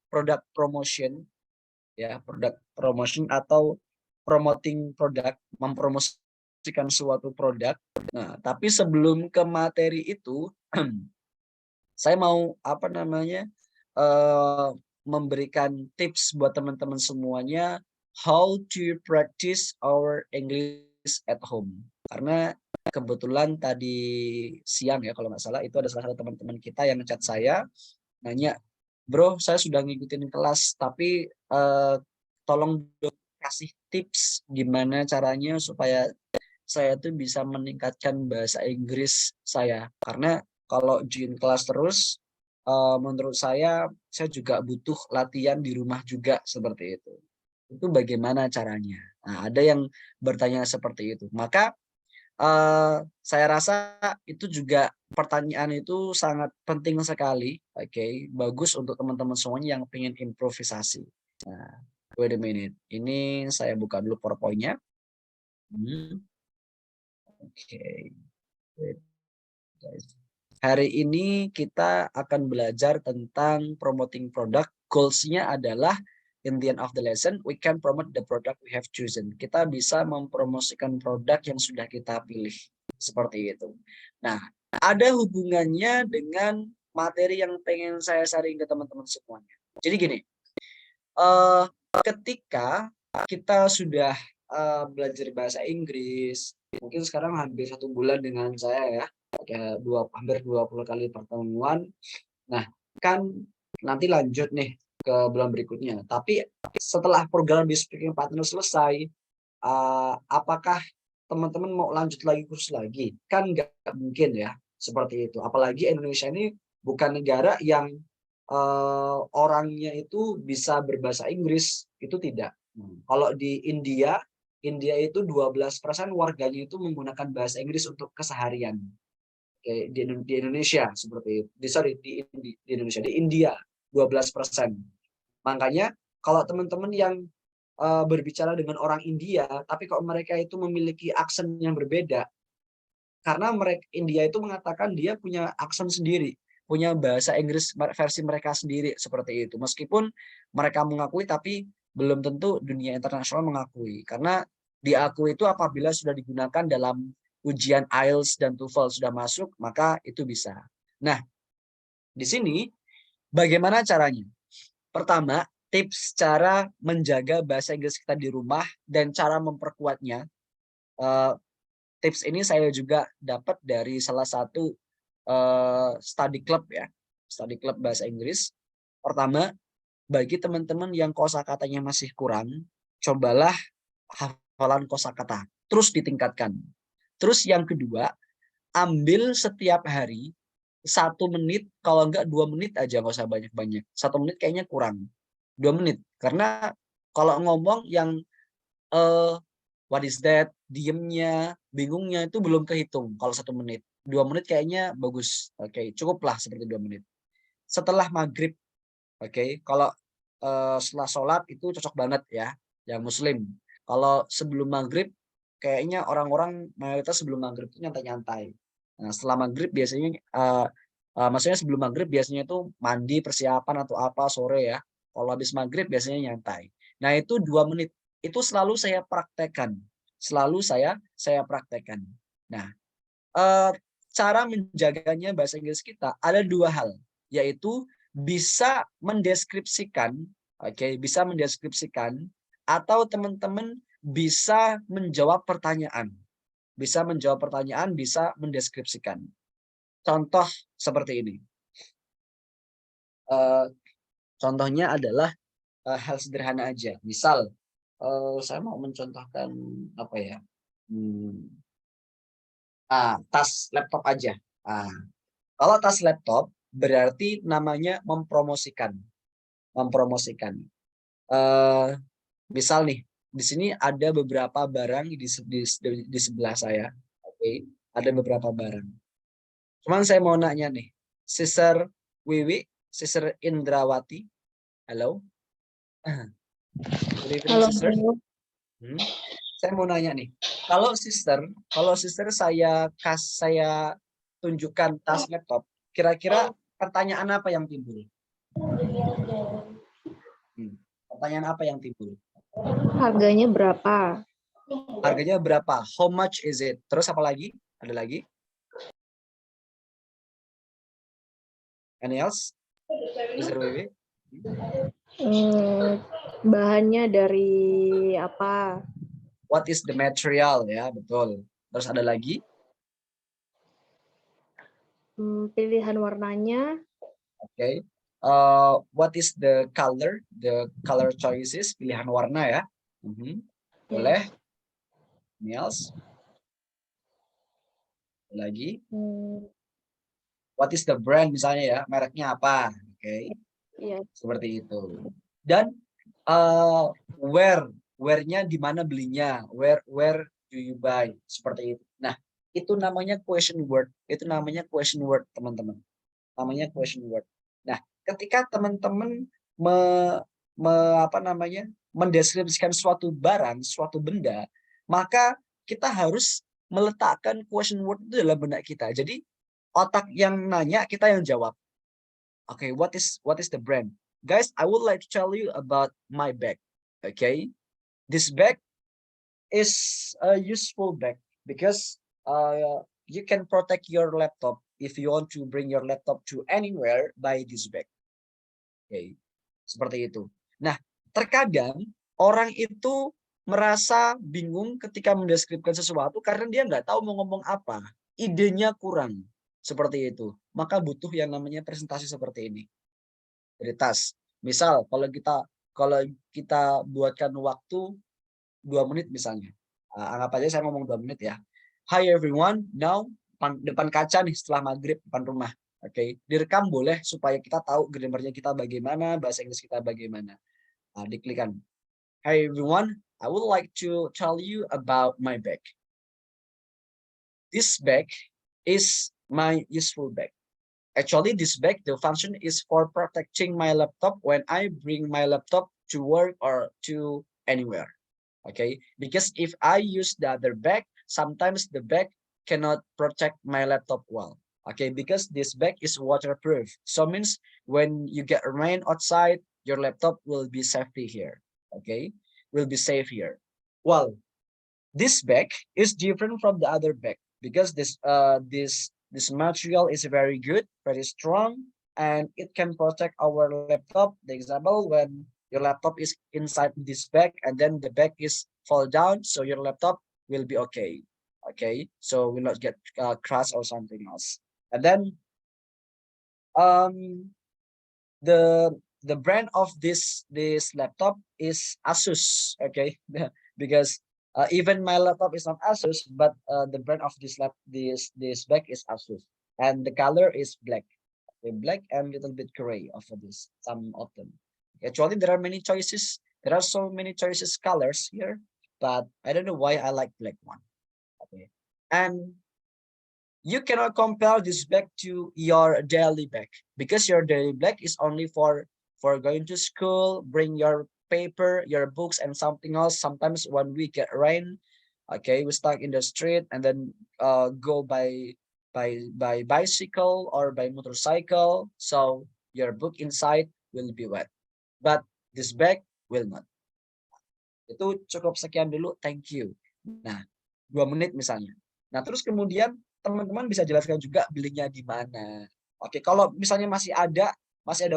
product promotion, ya, product promotion atau promoting produk, mempromosikan suatu produk. Nah, tapi sebelum ke materi itu, saya mau apa namanya memberikan tips buat teman-teman semuanya how to practice our English at home. Karena kebetulan tadi siang ya kalau nggak salah itu ada salah satu teman-teman kita yang ngechat saya nanya, bro saya sudah ngikutin kelas tapi tolong kasih tips gimana caranya supaya saya tuh bisa meningkatkan bahasa Inggris saya. Karena kalau join kelas terus, menurut saya juga butuh latihan di rumah juga seperti itu. Itu bagaimana caranya? Nah, ada yang bertanya seperti itu. Maka saya rasa itu juga pertanyaan itu sangat penting sekali. Oke, bagus untuk teman-teman semuanya yang pengen improvisasi. Nah, wait a minute. Ini saya buka dulu PowerPoint-nya. Oke. Wait, guys. Hari ini kita akan belajar tentang promoting product. Goals-nya adalah in the end of the lesson, we can promote the product we have chosen. Kita bisa mempromosikan produk yang sudah kita pilih. Seperti itu. Nah, ada hubungannya dengan materi yang pengen saya sharing ke teman-teman semuanya. Jadi gini, ketika kita sudah belajar bahasa Inggris, mungkin sekarang hampir 1 bulan dengan saya ya, hampir 20 kali pertemuan. Nah, kan nanti lanjut nih ke bulan berikutnya. Tapi setelah program di Speaking Partner selesai, apakah teman-teman mau lanjut lagi kursus lagi? Kan nggak mungkin ya, seperti itu. Apalagi Indonesia ini bukan negara yang orangnya itu bisa berbahasa Inggris, itu tidak. Kalau di India itu 12% warganya itu menggunakan bahasa Inggris untuk keseharian. Oke, di Indonesia seperti itu. Di Indonesia, di India 12%. Makanya kalau teman-teman yang berbicara dengan orang India, tapi kok mereka itu memiliki aksen yang berbeda, karena India itu mengatakan dia punya aksen sendiri, punya bahasa Inggris versi mereka sendiri seperti itu. Meskipun mereka mengakui, tapi belum tentu dunia internasional mengakui. Karena diakui itu apabila sudah digunakan dalam ujian IELTS dan TOEFL sudah masuk, maka itu bisa. Nah, di sini bagaimana caranya? Pertama, tips cara menjaga bahasa Inggris kita di rumah dan cara memperkuatnya. Tips ini saya juga dapat dari salah satu study club ya, study club bahasa Inggris. Pertama, bagi teman-teman yang kosakatanya masih kurang, cobalah hafalan kosakata, terus ditingkatkan. Terus yang kedua, ambil setiap hari 1 menit, kalau enggak 2 menit aja, nggak usah banyak-banyak. 1 menit kayaknya kurang. 2 menit, karena kalau ngomong yang what is that, diemnya, bingungnya itu belum kehitung kalau 1 menit. 2 menit kayaknya bagus. Oke, cukuplah seperti 2 menit. Setelah maghrib, oke, kalau setelah sholat itu cocok banget ya, yang muslim. Kalau sebelum maghrib, kayaknya orang-orang mayoritas sebelum maghrib itu nyantai-nyantai. Nah, setelah maghrib biasanya, maksudnya sebelum maghrib biasanya itu mandi, persiapan atau apa sore ya. Kalau habis maghrib biasanya nyantai. Nah itu 2 menit. Itu selalu saya praktekkan. Selalu saya praktekkan. Nah, cara menjaganya bahasa Inggris kita ada 2 hal, yaitu bisa mendeskripsikan, oke, bisa mendeskripsikan, atau teman-teman bisa menjawab pertanyaan. Bisa menjawab pertanyaan, bisa mendeskripsikan. Contoh seperti ini. Contohnya adalah hal sederhana aja. Misal, saya mau mencontohkan apa ya? Tas laptop aja. Kalau tas laptop berarti namanya mempromosikan. Mempromosikan. Misal nih, di sini ada beberapa barang di sebelah saya. Oke, ada beberapa barang. Cuman saya mau nanya nih, Sister Wiwi, Sister Indrawati, halo? Good evening, Halo, Sister. halo. Saya mau nanya nih, kalau Sister saya tunjukkan tas laptop, kira-kira pertanyaan apa yang timbul? Pertanyaan apa yang timbul? Harganya berapa? Harganya berapa? How much is it? Terus apa lagi? Ada lagi? Any else? Mr. Wiwi? Bahannya dari apa? What is the material? Ya, betul. Terus ada lagi? Pilihan warnanya. Okay. What is the color? The color choices, pilihan warna ya. Boleh. Any else? Lagi. What is the brand misalnya ya, mereknya apa? Oke. Iya. Seperti itu. Dan where-nya di mana belinya? Where do you buy? Seperti itu. Nah, itu namanya question word. Itu namanya question word, teman-teman. Namanya question word. Nah, ketika teman-teman mendeskripsikan suatu barang, suatu benda, maka kita harus meletakkan question word itu dalam benak kita. Jadi otak yang nanya, kita yang jawab. Okay, what is the brand? Guys, I would like to tell you about my bag. Okay, this bag is a useful bag because you can protect your laptop if you want to bring your laptop to anywhere by this bag. Okay, seperti itu. Nah, terkadang orang itu merasa bingung ketika mendeskripsikan sesuatu karena dia nggak tahu mau ngomong apa, idenya kurang, seperti itu. Maka butuh yang namanya presentasi seperti ini. Dari tas. Misal kalau kita buatkan waktu 2 menit misalnya. Anggap aja saya ngomong 2 menit ya. Hi everyone, now depan kaca nih setelah maghrib depan rumah. Oke, direkam boleh supaya kita tahu grammarnya kita bagaimana, bahasa Inggris kita bagaimana. Diklikkan. Hi everyone, I would like to tell you about my bag. This bag is my useful bag. Actually, this bag, the function is for protecting my laptop when I bring my laptop to work or to anywhere. Okay, because if I use the other bag, sometimes the bag cannot protect my laptop well. Okay, because this bag is waterproof. So means when you get rain outside, your laptop will be safety here. Okay, will be safe here. Well, this bag is different from the other bag because this material is very good, very strong, and it can protect our laptop. The example, when your laptop is inside this bag and then the bag is fall down, so your laptop will be okay. Okay, so will not get crushed or something else. And then the brand of this laptop is Asus. Okay, because even my laptop is not Asus, but the brand of this bag is Asus, and the color is black. Okay, black and little bit gray of this, some of them. Actually, there are many choices. There are so many choices colors here, but I don't know why I like black one. Okay, and you cannot compare this bag to your daily bag because your daily bag is only for going to school, bring your paper, your books, and something else. Sometimes when we get rain, okay, we stuck in the street and then go by bicycle or by motorcycle, so your book inside will be wet, but this bag will not. Itu cukup sekian dulu, thank you. Nah, 2 menit misalnya. Nah, terus kemudian teman-teman bisa jelaskan juga belinya di mana. Oke, kalau misalnya masih ada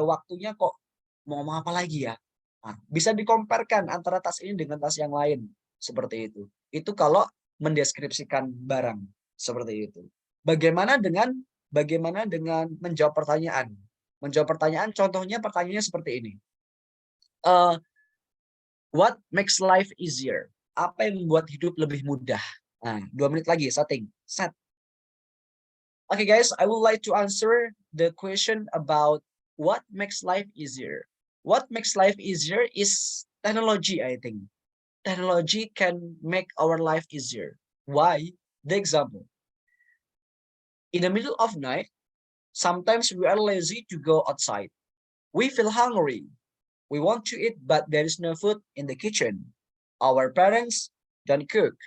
waktunya kok, mau ngomong apa lagi ya? Nah, bisa dikomparkan antara tas ini dengan tas yang lain, seperti itu. Itu kalau mendeskripsikan barang, seperti itu. Bagaimana dengan menjawab pertanyaan? Menjawab pertanyaan, contohnya pertanyaannya seperti ini. What makes life easier? Apa yang membuat hidup lebih mudah? Nah, 2 menit lagi, setting, set. Okay, guys, I would like to answer the question about what makes life easier. What makes life easier is technology, I think. Technology can make our life easier. Why? The example. In the middle of night, sometimes we are lazy to go outside. We feel hungry. We want to eat, but there is no food in the kitchen. Our parents don't cook.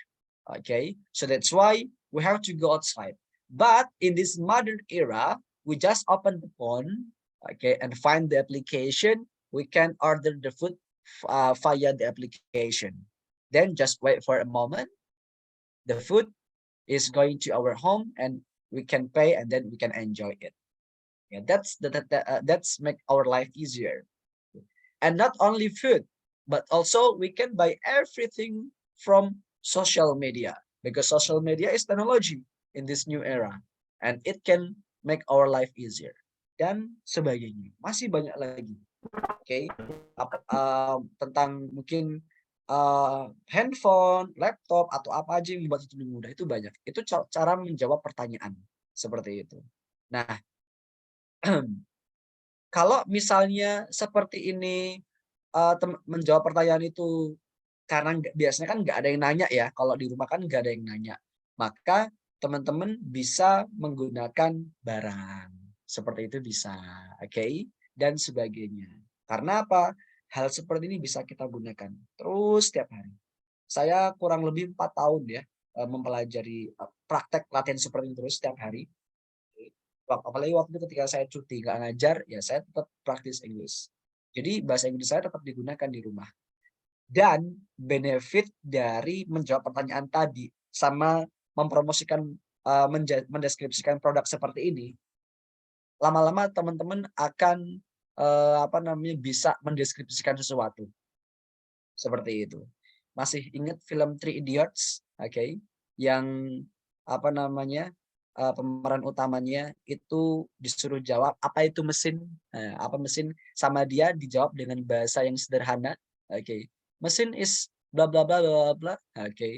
Okay, so that's why we have to go outside. But in this modern era, we just open the phone, okay, and find the application. We can order the food via the application. Then just wait for a moment. The food is going to our home and we can pay and then we can enjoy it. Yeah, that's make our life easier. And not only food, but also we can buy everything from social media because social media is technology in this new era and it can make our life easier dan sebagainya. Masih banyak lagi. Oke. Tentang mungkin handphone, laptop atau apa aja yang membuat itu lebih mudah itu banyak. Itu cara menjawab pertanyaan seperti itu. Nah, kalau misalnya seperti ini menjawab pertanyaan itu karena biasanya kan nggak ada yang nanya ya, kalau di rumah kan nggak ada yang nanya, maka teman-teman bisa menggunakan barang seperti itu bisa, oke, dan sebagainya. Karena apa? Hal seperti ini bisa kita gunakan terus setiap hari. Saya kurang lebih 4 tahun ya mempelajari praktek latihan seperti ini terus setiap hari. Apalagi waktu itu ketika saya cuti nggak ngajar, ya saya tetap praktis Inggris. Jadi bahasa Inggris saya tetap digunakan di rumah. Dan benefit dari menjawab pertanyaan tadi sama mempromosikan, mendeskripsikan produk seperti ini, lama-lama teman-teman akan bisa mendeskripsikan sesuatu. Seperti itu. Masih ingat film Three Idiots, oke? Yang pemeran utamanya itu disuruh jawab apa itu mesin, apa mesin, sama dia dijawab dengan bahasa yang sederhana, oke. Mesin is bla bla bla bla bla, oke.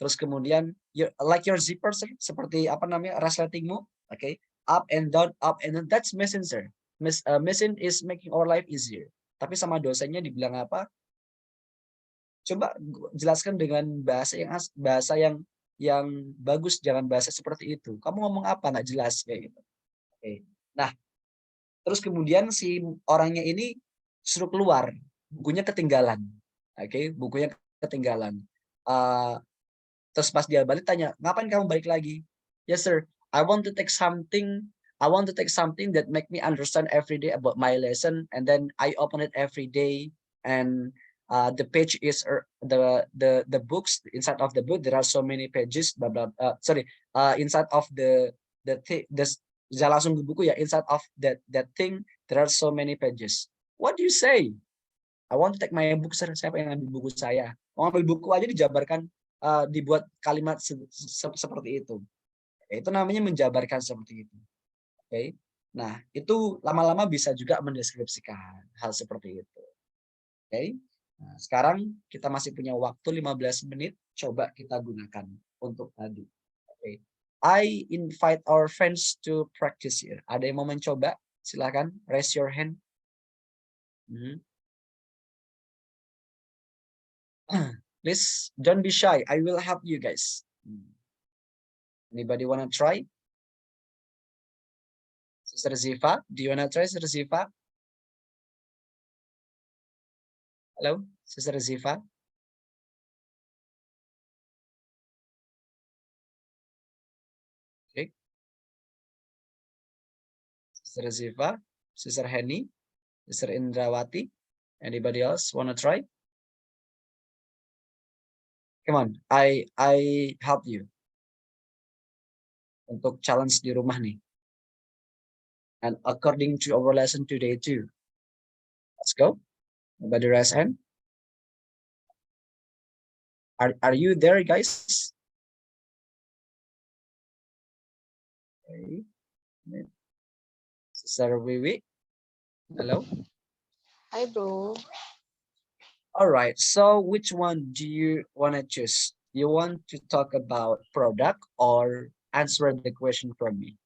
Terus kemudian like your zipper sir, seperti resletingmu, oke. Up and down, that's mesin sir. Mesin is making our life easier. Tapi sama dosennya dibilang apa? Coba jelaskan dengan bahasa yang bagus, jangan bahasa seperti itu. Kamu ngomong apa nggak jelas kayak gitu. Oke. Nah, terus kemudian si orangnya ini suruh keluar, bukunya ketinggalan. Oke, bukunya ketinggalan. Terus pas dia balik tanya, ngapain kamu balik lagi? Yes sir, I want to take something that make me understand every day about my lesson, and then I open it every day, and the page is the books inside of the book. There are so many pages. Blah blah. Inside of the jangan langsung ke buku ya. Inside of that thing there are so many pages. What do you say? I want to take my book, sir. Siapa yang ambil buku saya? Mau ambil buku aja dijabarkan, dibuat kalimat seperti itu. Itu namanya menjabarkan seperti itu. Oke. Nah, itu lama-lama bisa juga mendeskripsikan hal seperti itu. Oke. Nah, sekarang kita masih punya waktu 15 menit, coba kita gunakan untuk tadi. Oke. I invite our friends to practice here. Ada yang mau mencoba? Silakan, raise your hand. Please don't be shy. I will help you guys. Anybody wanna try? Sister Ziva, do you wanna try, Sister Ziva? Hello, Sister Ziva. Okay. Sister Ziva, Sister Henny, Sister Indrawati. Anybody else wanna try? Come on, I help you untuk challenge di rumah nih. And according to our lesson today too. Let's go. Nobody raise hand. Are you there, guys? Okay. Sister Wiwi. Hello. Hai bro. All right. So which one do you want to choose? You want to talk about product or answer the question from me?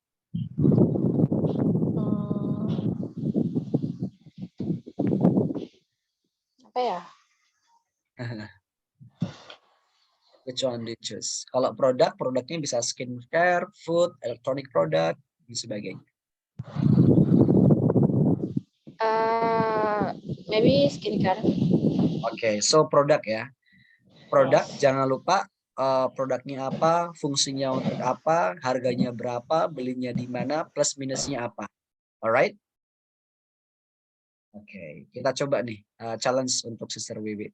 Apa ya? Which one do you choose? Kalau produknya bisa skincare, food, electronic product, dan sebagainya. Maybe skincare. Oke, so produk ya. Produk, jangan lupa produknya apa, fungsinya untuk apa, harganya berapa, belinya di mana, plus minusnya apa. Alright? Oke, kita coba nih challenge untuk Sister Wiwi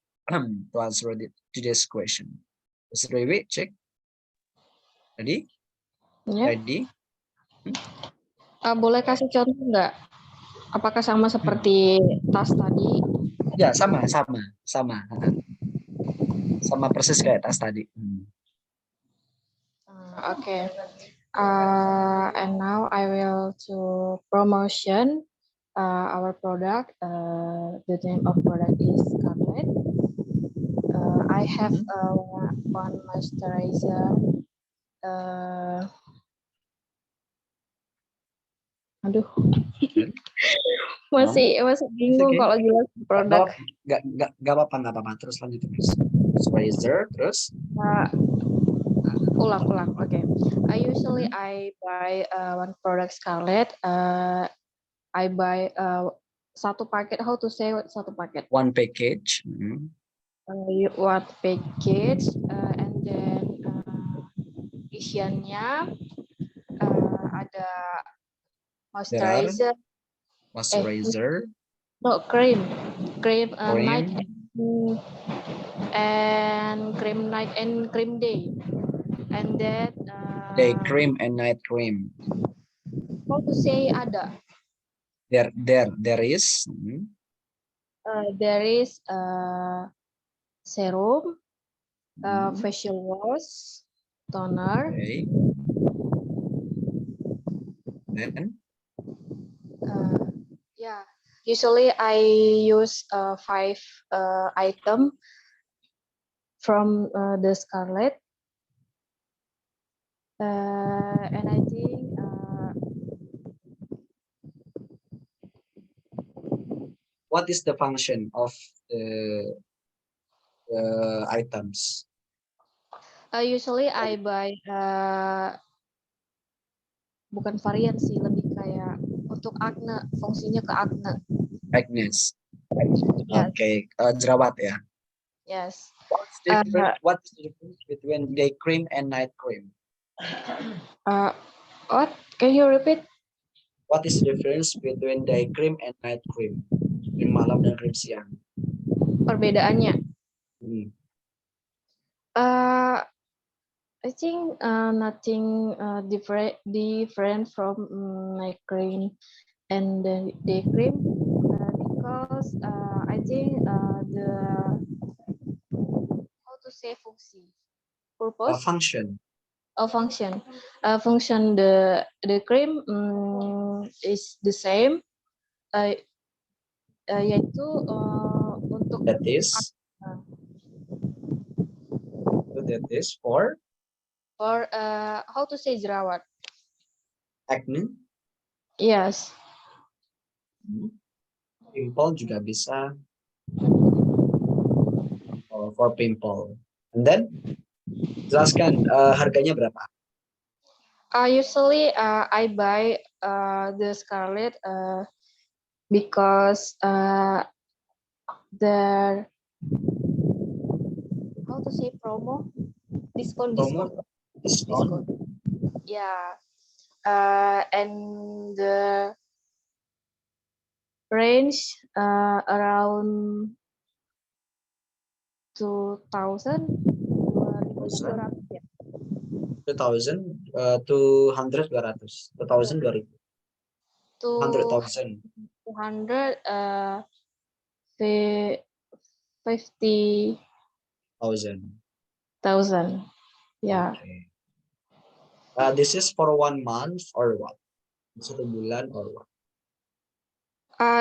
to answer today's question. Sister Wiwi, cek. Ready? Ya. Ready? Boleh kasih contoh nggak? Apakah sama seperti tas tadi? Ya, sama. Sama persis kayak tas tadi. Okay. And now I will to promotion our product. The name of product is Scarlett. I have one moisturizer. Aduh, masih bingung kalau jelas produk. Gak apa-apa. Terus lanjut terus. Moisturizer, terus? Ulang. Okay. Usually I buy one product Scarlett. I buy satu paket. How to say satu paket? One package. One package, and then isiannya ada moisturizer. No, cream night and cream night and cream day, and then day cream and night cream. How to say ada? There is. There is serum, facial wash, toner. Okay. Then? Yeah. Usually I use 5 item from the Scarlett, and I think what is the function of the items? Usually I buy bukan varian sih, lebih kayak untuk acne, fungsinya ke acne. Acnes. Yes. Okay, jerawat ya. Yes. What's the difference between day cream and night cream? What? Can you repeat? What is the difference between day cream and night cream? Krim malam dan krim siang. Perbedaannya? I think nothing different from night cream and the day cream, because I think the how to say fungsi, purpose, function. Function the cream is the same, yaitu untuk that is for how to say jerawat, acne. Yes. Pimple juga bisa. For pimple. And then jelaskan harganya berapa? Usually I buy the Scarlett because their how to say discount. Yeah, and the range around 2,000. 2,000, 200, 200. 2,000, 2,000. 200,000. 250,000. Yeah. Okay. This is for 1 month or what? 1 bulan or what?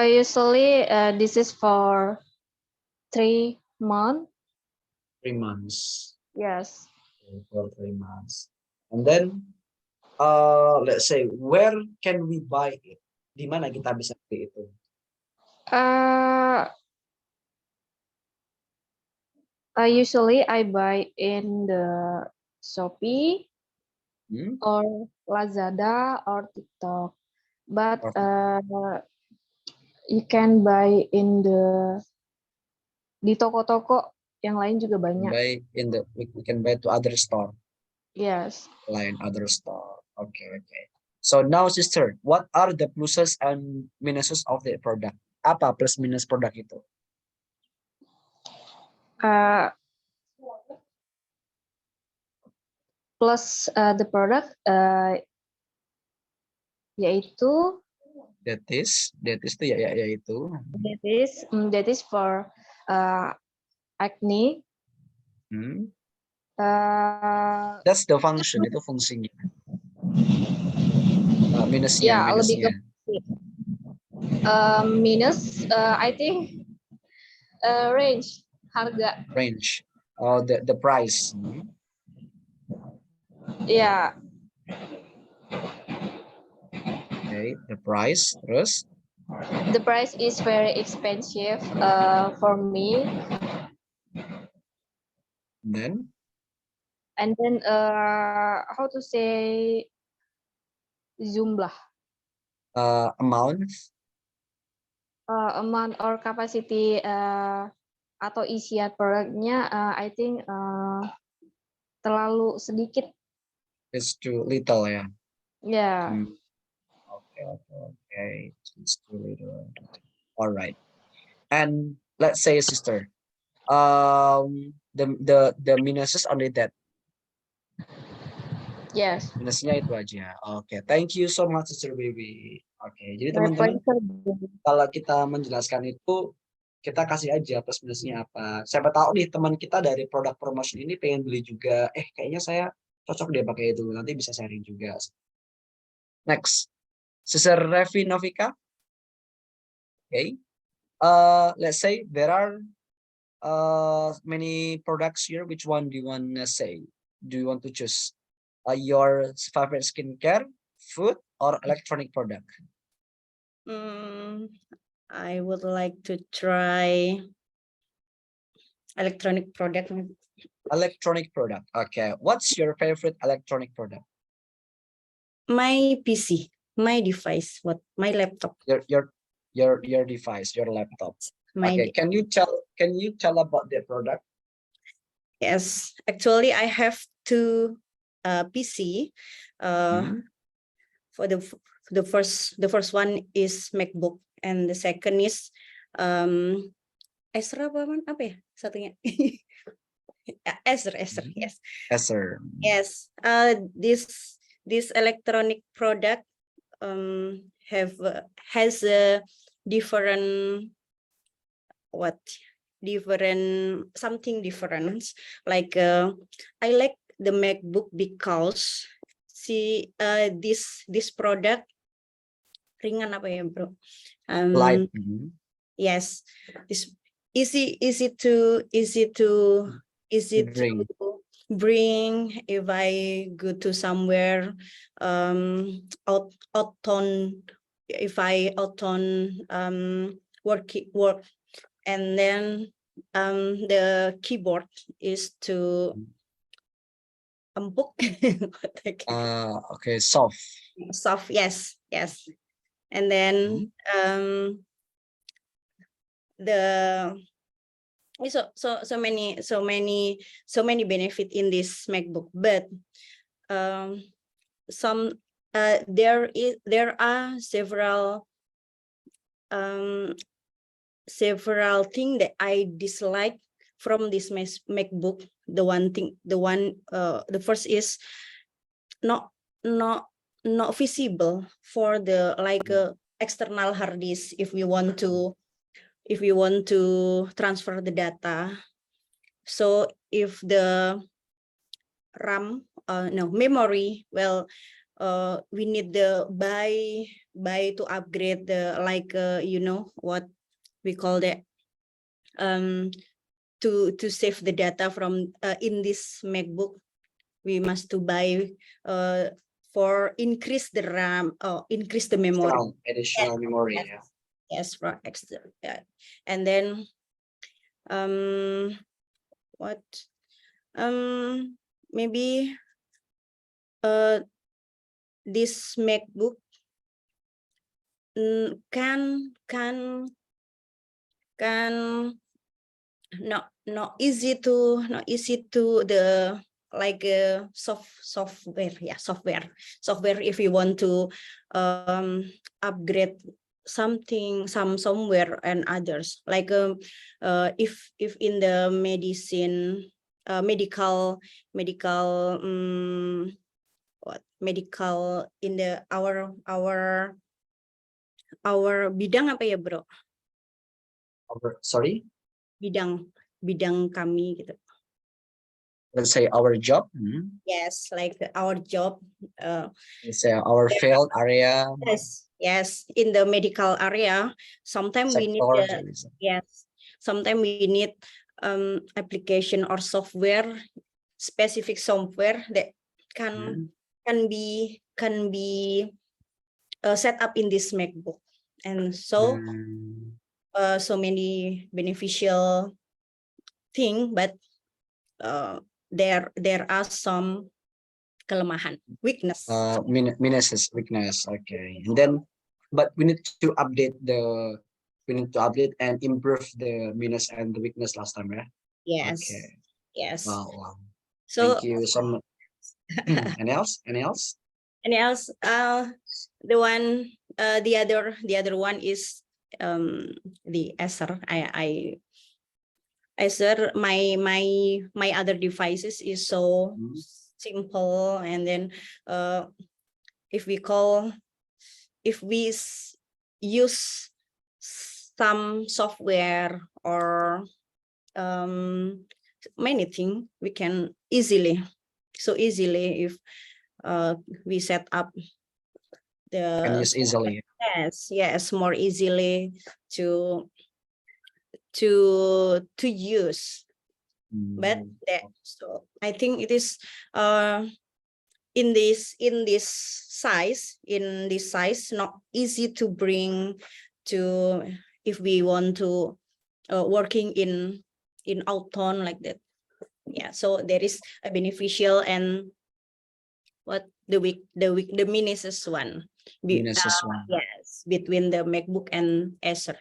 Usually this is for 3 months. 3 months. Yes. For 3 months. And then let's say, where can we buy it? Di mana kita bisa beli itu? Usually I buy in the Shopee or Lazada or TikTok, but you can buy in di toko-toko yang lain juga banyak. We can buy to other store. Yes. Lain other store. Okay. So now, sister, what are the pluses and minuses of the product? Apa plus minus produk itu? Plus the product yaitu That is itu yaitu. that is for acne. That's the function, itu fungsinya. Minusnya. Lebih ke minus I think range harga. Range. Oh, the price. Yeah. Okay, the price. Terus? The price is very expensive for me. And then how to say jumlah? Amount or capacity atau isian produknya I think terlalu sedikit. It's too little, ya. Yeah. Okay. It's too little. All right. And let's say, sister, the minuses only that. Yes. Minusnya itu aja. Oke, thank you so much, Sister Baby. Oke, jadi teman-teman, kalau kita menjelaskan itu, kita kasih aja plus minusnya apa. Siapa tahu nih teman kita dari produk promotion ini pengen beli juga. Kayaknya saya cocok deh pakai itu. Nanti bisa sharing juga. Next, Sister Revi Novika. Okay. Let's say there are many products here. Which one do you want to say? Do you want to choose your favorite skincare, food, or electronic product? I would like to try electronic product. Electronic product. Okay. What's your favorite electronic product? My PC, my device, my laptop. Your device, your laptop. Okay. Can you tell about the product? Yes, actually I have two PC. For the first one is MacBook, and the second is Acer apa ya satunya? Acer, yes. Acer. Yes. This electronic product has a different something different. Like I like the MacBook because this product ringan apa ya, bro? Light. Yes, it's easy to bring if I go to somewhere if I out on work, and then the keyboard is to empuk. Okay, soft. Yes, and then so many benefit in this MacBook, but there are several things that I dislike from this MacBook. The first is not visible for the external hard disk if we want to transfer the data. So if the RAM memory, well, we need the buy to upgrade the what we call that to save the data from in this MacBook. We must to buy for increase the RAM, increase the memory. Additional memory. Yes, for extra. Yeah. And then maybe this MacBook can not easy to the software if you want to upgrade somewhere and others, like if in the medicine, medical medical in the our bidang apa ya bro, Sorry, bidang kami gitu. let's say our job. Yes, like our job, Let's say our field area, yes, in the medical area, sometimes we need sector. sometimes we need application or software, specific software that can be set up in this MacBook, and so so many beneficial thing, but there are some kelemahan, weakness. Weakness. Okay, and then, but we need to update and improve the minus and the weakness last time, yeah. Yes. Okay. Yes. Wow. So thank you so much. Any else? Any else? The other one is the Acer. Acer, my other devices is so simple, and then if we use some software or many things, we can easily if we set up the Can use easily. yes, more easily to use. But so I think it is in this size not easy to bring to if we want to working in Outone like that. Yeah, so there is a beneficial and what the minus one. Yes, between the MacBook and Acer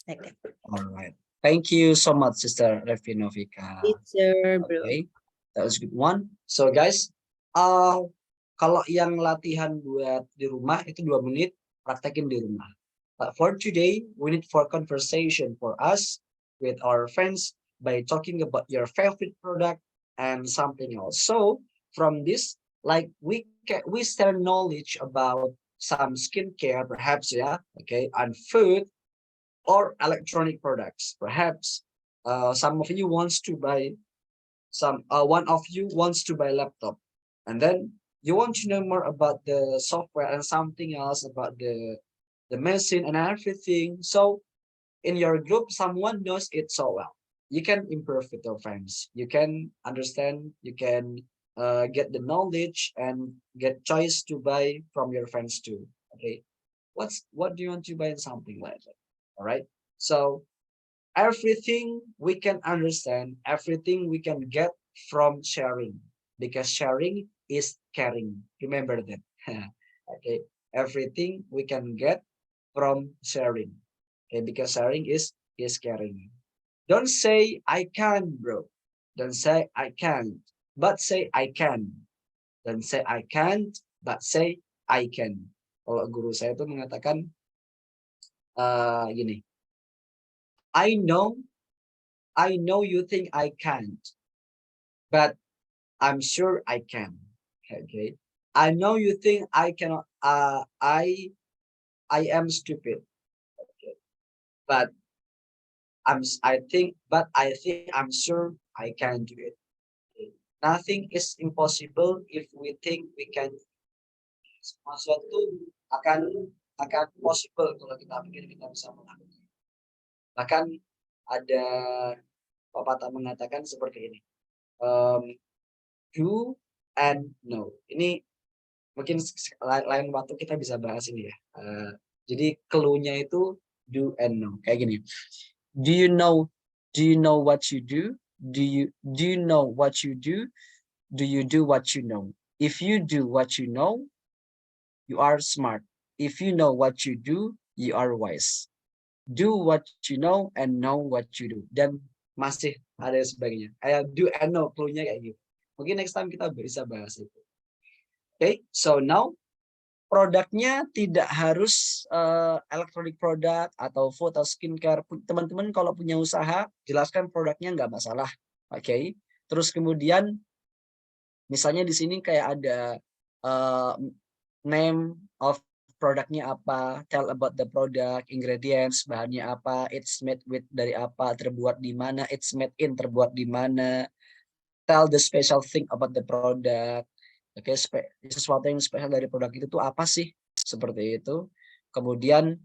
like that. All right. Thank you so much, Sister Revinovika. Okay, that was a good one. So guys, kalau yang latihan buat di rumah itu 2 menit, praktekin di rumah. But for today, we need for conversation for us with our friends by talking about your favorite product and something else. So from this, like we share knowledge about some skincare, perhaps, yeah, okay, and food or electronic products. Perhaps some of you wants to buy one of you wants to buy laptop, and then you want to know more about the software and something else about the machine and everything. So in your group, someone knows it so well. You can improve with your friends. You can understand. You can get the knowledge and get choice to buy from your friends too. Okay, what do you want to buy and something like that? All right. So everything we can understand, everything we can get from sharing, because sharing is caring. Remember that. Okay. Everything we can get from sharing. Okay, because sharing is caring. Don't say I can, bro. Don't say I can't, but say I can. Don't say I can't, but say I can. Kalau guru saya itu mengatakan gini, I know you think I can't, but I'm sure I can. Okay. I know you think I cannot, I am stupid. Okay. But I think I'm sure I can do it. Okay. Nothing is impossible if we think we can. Sesuatu akan possible kalau kita pikir kita bisa melakukan. Bahkan ada pepatah mengatakan seperti ini, do and know. Ini mungkin lain waktu kita bisa bahas ini ya. Jadi clue-nya itu do and know. Kayak gini. Do you know what you do? Do you know what you do? Do you do what you know? If you do what you know, you are smart. If you know what you do, you are wise. Do what you know and know what you do. Dan masih ada sebagainya. Do and know, clue-nya kayak gitu. Mungkin next time kita bisa bahas itu. Okay, so now produknya tidak harus elektronik produk atau food atau skincare. Teman-teman kalau punya usaha, jelaskan produknya nggak masalah. Oke. Terus kemudian misalnya di sini kayak ada name of produknya apa, tell about the product, ingredients, bahannya apa, it's made with dari apa, terbuat di mana, it's made in terbuat di mana, tell the special thing about the product. Oke, sesuatu yang spesial dari produk itu tuh apa sih? Seperti itu. Kemudian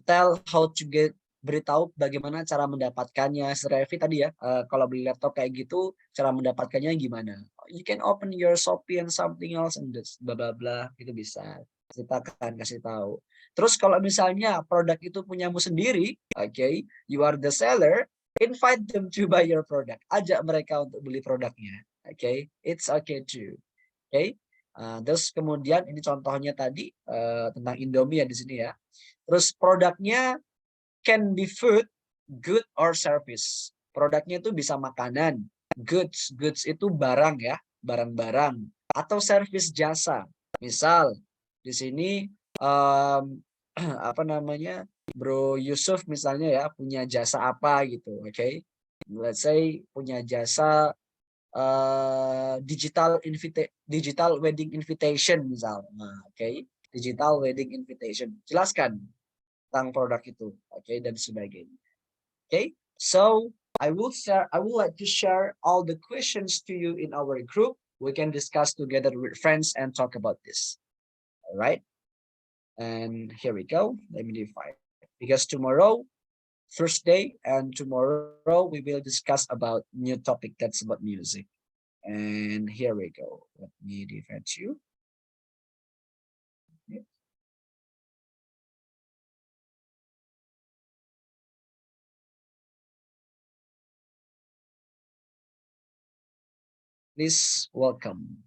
tell how to get, beritahu bagaimana cara mendapatkannya. Revi tadi ya, kalau beli laptop kayak gitu, cara mendapatkannya gimana? You can open your Shopee and something else and just bla bla bla, itu bisa. Ceritakan, kasih tahu. Terus kalau misalnya produk itu punyamu sendiri, oke, you are the seller, invite them to buy your product. Ajak mereka untuk beli produknya. Oke, it's okay too. Oke, terus kemudian ini contohnya tadi tentang Indomie ya di sini ya. Terus produknya can be food, good or service. Produknya itu bisa makanan, goods, goods itu barang ya, barang-barang, atau service jasa. Misal di sini apa namanya, Bro Yusuf misalnya ya punya jasa apa gitu, oke? Let's say punya jasa digital wedding invitation misal. Nah, oke. Digital wedding invitation. Jelaskan tentang produk itu, oke, dan sebagainya. Oke. So, I would like to share all the questions to you in our group. We can discuss together with friends and talk about this. All right? And here we go. Let me define. Because tomorrow, Thursday, and tomorrow we will discuss about new topic that's about music. And here we go. Let me defend you. Please welcome.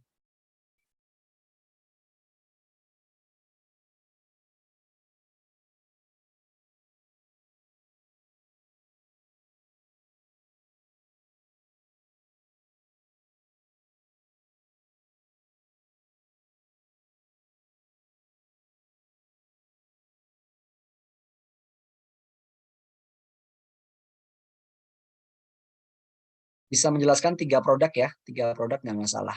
Bisa menjelaskan 3 produk ya, 3 produk nggak masalah.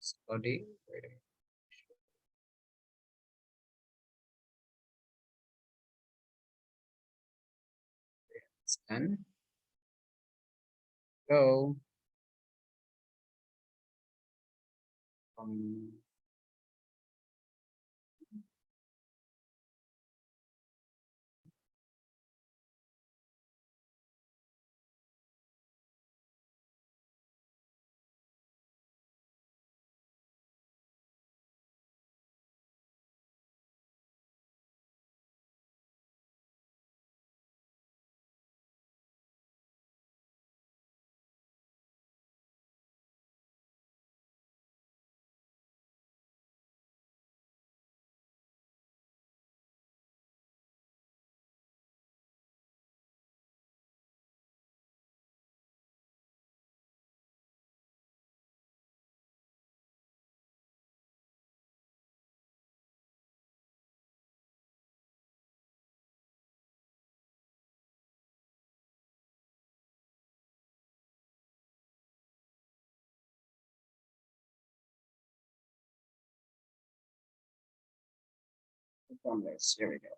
Sorry. And go. Congress. Here we go.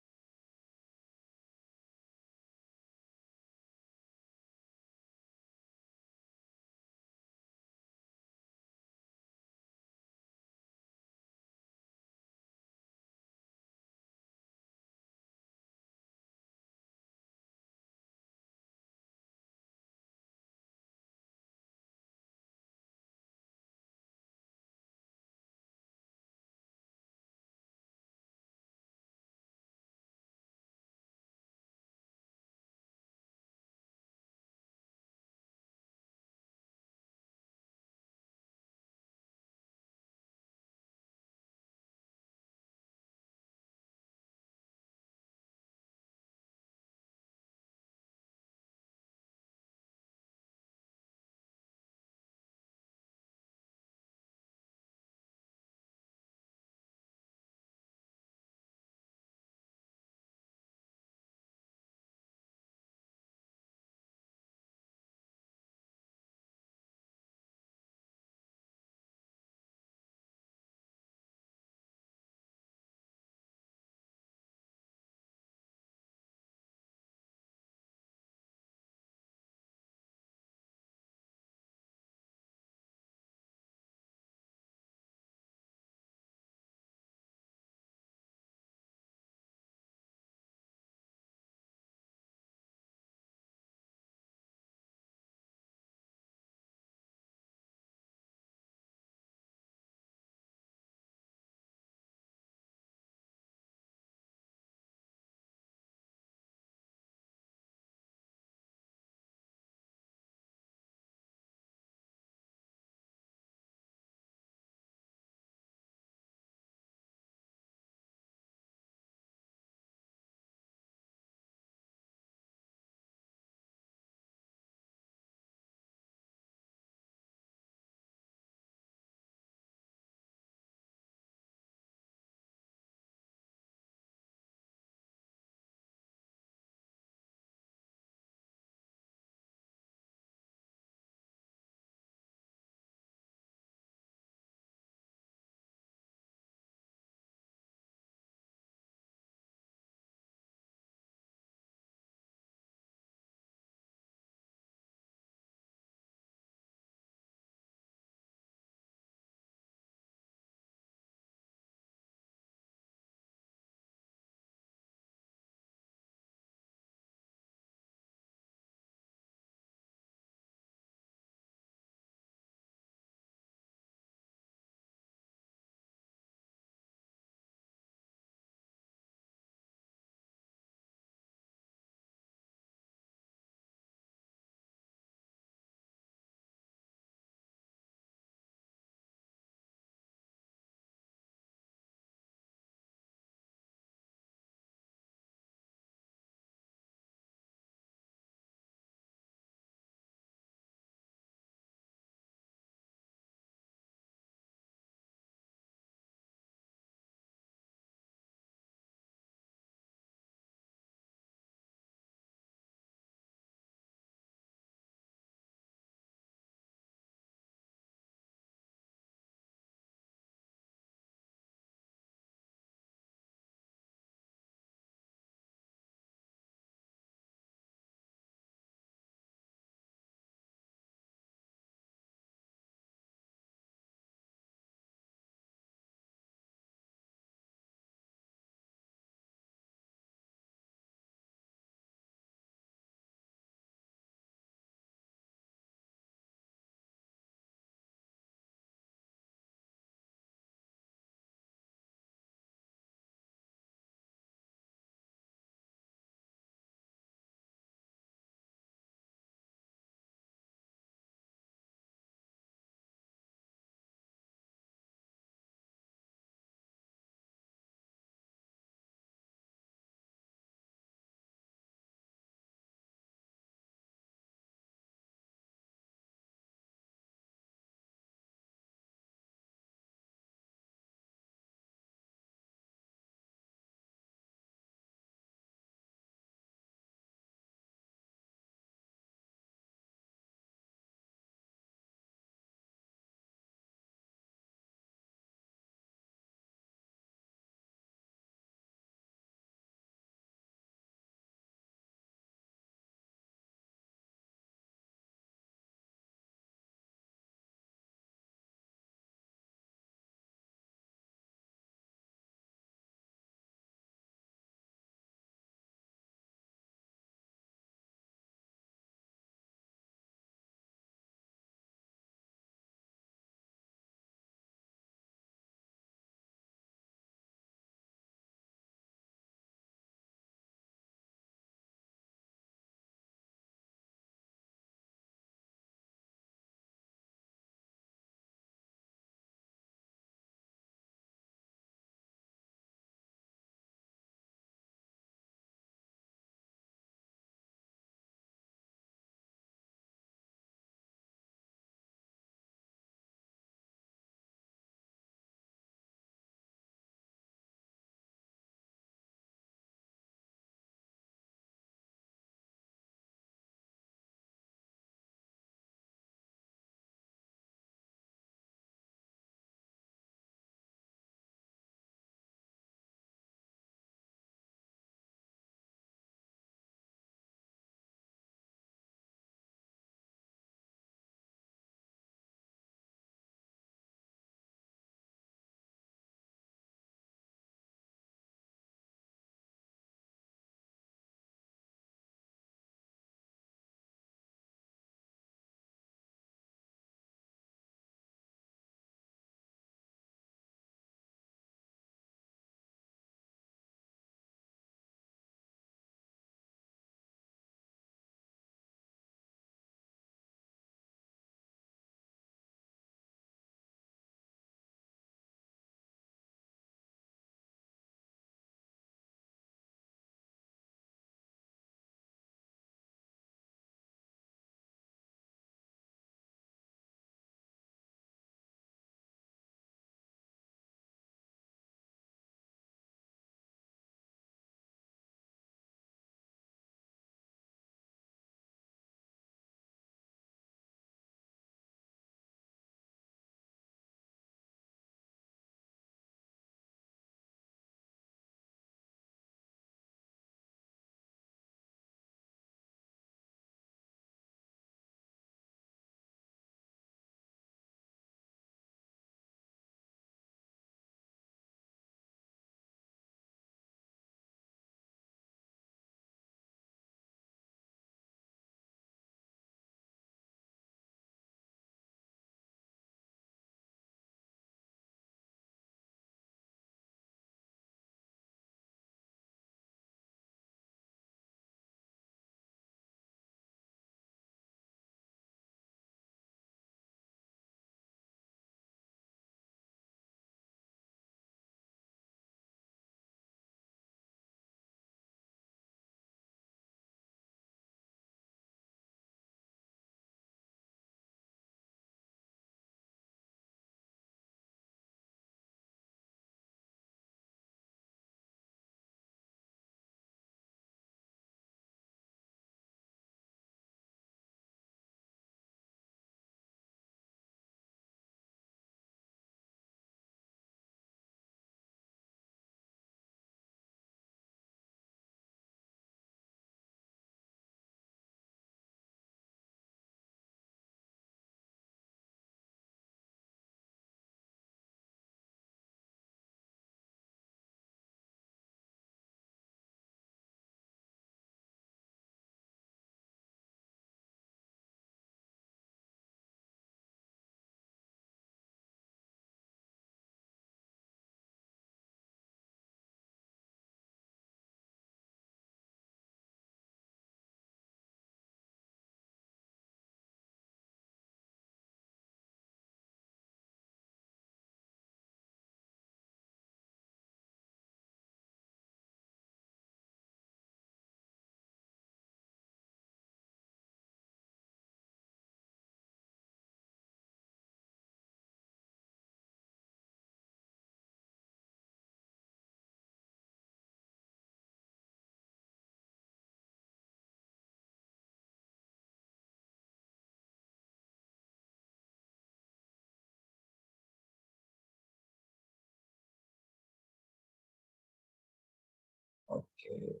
Okay.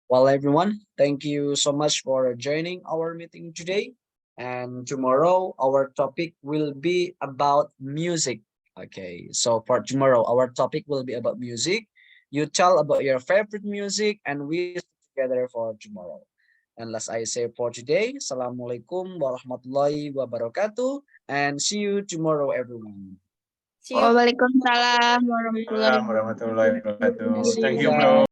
Well, everyone, thank you so much for joining our meeting today. And tomorrow, our topic will be about music. Okay, so for tomorrow, our topic will be about music. You tell about your favorite music, and we together for tomorrow. And as I say for today, Assalamualaikum warahmatullahi wabarakatuh, and see you tomorrow, everyone. See you. Waalaikumsalam warahmatullahi Warahmatullahi wabarakatuh. See Thank you you, bro. guys.